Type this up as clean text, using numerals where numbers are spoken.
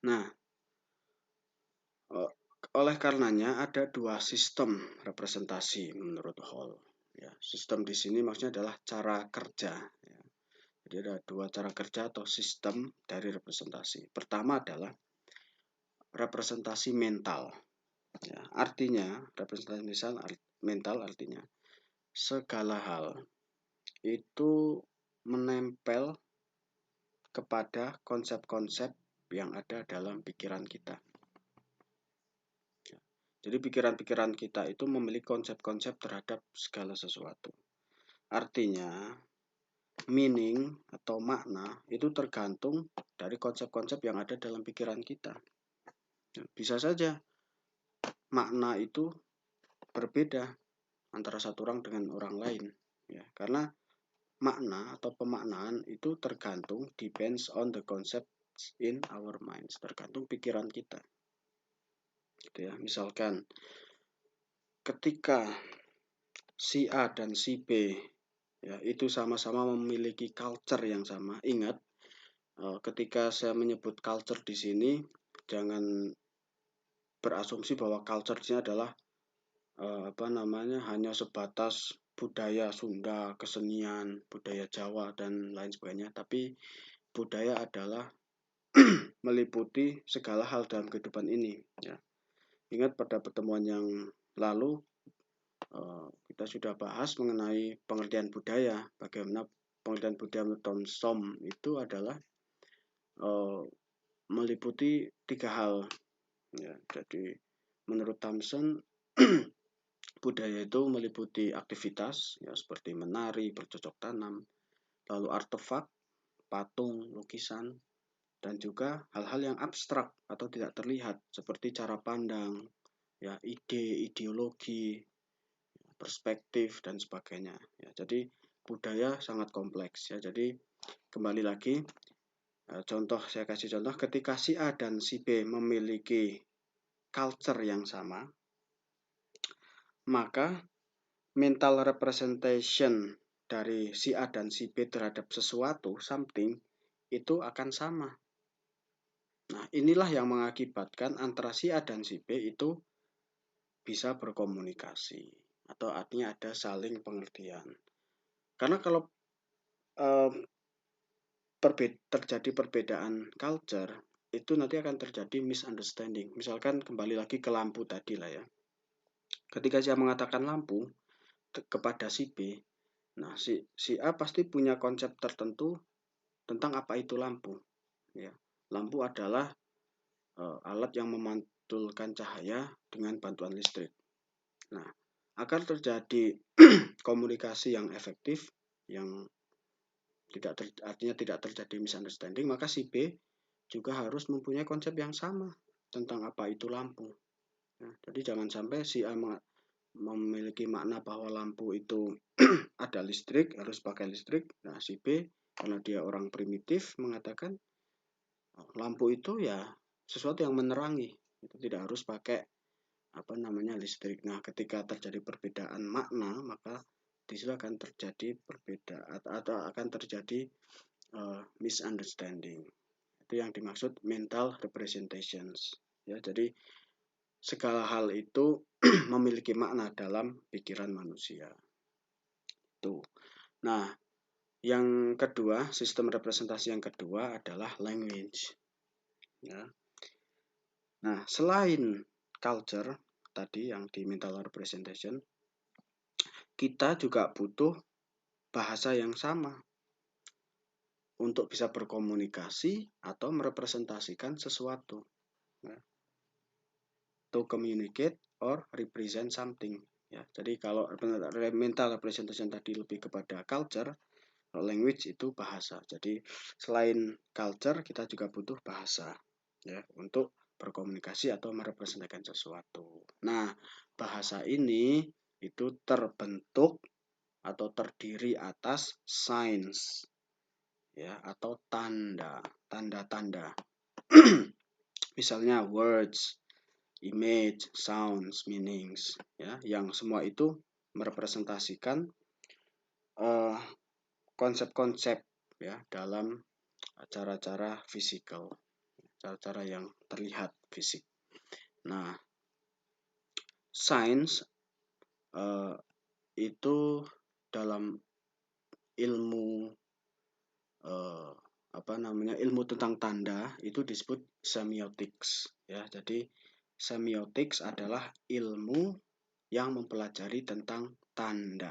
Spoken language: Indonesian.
Nah, oleh karenanya ada dua sistem representasi menurut Hall. Ya, sistem di sini maksudnya adalah cara kerja. Ya. Jadi ada dua cara kerja atau sistem dari representasi. Pertama adalah representasi mental. Ya, artinya representasi mental artinya segala hal itu menempel kepada konsep-konsep yang ada dalam pikiran kita. Jadi pikiran-pikiran kita itu memiliki konsep-konsep terhadap segala sesuatu. Artinya, meaning atau makna itu tergantung dari konsep-konsep yang ada dalam pikiran kita. Bisa saja makna itu berbeda antara satu orang dengan orang lain. Ya, karena makna atau pemaknaan itu tergantung depends on the concepts in our minds, tergantung pikiran kita. Gitu ya. Misalkan ketika si A dan si B ya, itu sama-sama memiliki culture yang sama. Ingat, ketika saya menyebut culture di sini, jangan berasumsi bahwa culture di sini adalah hanya sebatas budaya Sunda, kesenian, budaya Jawa dan lain sebagainya. Tapi budaya adalah meliputi segala hal dalam kehidupan ini. Ya. Ingat pada pertemuan yang lalu kita sudah bahas mengenai pengertian budaya. Bagaimana pengertian budaya menurut Tom Som itu adalah meliputi 3 hal. Ya, jadi menurut Thompson budaya itu meliputi aktivitas ya seperti menari, bercocok tanam, lalu artefak, patung, lukisan, dan juga hal-hal yang abstrak atau tidak terlihat seperti cara pandang, ya ide, ideologi, perspektif dan sebagainya. Ya, jadi budaya sangat kompleks ya. Jadi kembali lagi saya kasih contoh ketika si A dan si B memiliki culture yang sama, maka mental representation dari si A dan si B terhadap sesuatu, something, itu akan sama. Nah, inilah yang mengakibatkan antara si A dan si B itu bisa berkomunikasi. Atau artinya ada saling pengertian. Karena kalau terjadi perbedaan culture, itu nanti akan terjadi misunderstanding. Misalkan kembali lagi ke lampu tadi lah ya. Ketika saya mengatakan lampu kepada si B, nah si A pasti punya konsep tertentu tentang apa itu lampu. Ya, lampu adalah alat yang memantulkan cahaya dengan bantuan listrik. Nah, agar terjadi komunikasi yang efektif, yang artinya tidak terjadi misunderstanding, maka si B juga harus mempunyai konsep yang sama tentang apa itu lampu. Nah, jadi jangan sampai si A memiliki makna bahwa lampu itu ada listrik, harus pakai listrik. Nah, si B karena dia orang primitif mengatakan lampu itu ya sesuatu yang menerangi, itu tidak harus pakai listrik. Nah, ketika terjadi perbedaan makna, maka di situ akan terjadi perbedaan atau akan terjadi misunderstanding. Itu yang dimaksud mental representations. Ya, jadi segala hal itu memiliki makna dalam pikiran manusia. Tuh. Nah, yang kedua, sistem representasi yang kedua adalah language. Ya. Nah, selain culture tadi yang di mental representation, kita juga butuh bahasa yang sama untuk bisa berkomunikasi atau merepresentasikan sesuatu. Ya. To communicate or represent something. Ya, jadi kalau mental representation tadi lebih kepada culture, language itu bahasa. Jadi selain culture kita juga butuh bahasa ya untuk berkomunikasi atau merepresentasikan sesuatu. Nah, bahasa ini itu terbentuk atau terdiri atas signs ya atau tanda-tanda. Misalnya words, image, sounds, meanings ya yang semua itu merepresentasikan konsep-konsep ya dalam cara-cara fisikal. cara-cara yang terlihat fisik. Nah, sains itu dalam ilmu ilmu tentang tanda itu disebut semiotics ya. Jadi semiotics adalah ilmu yang mempelajari tentang tanda.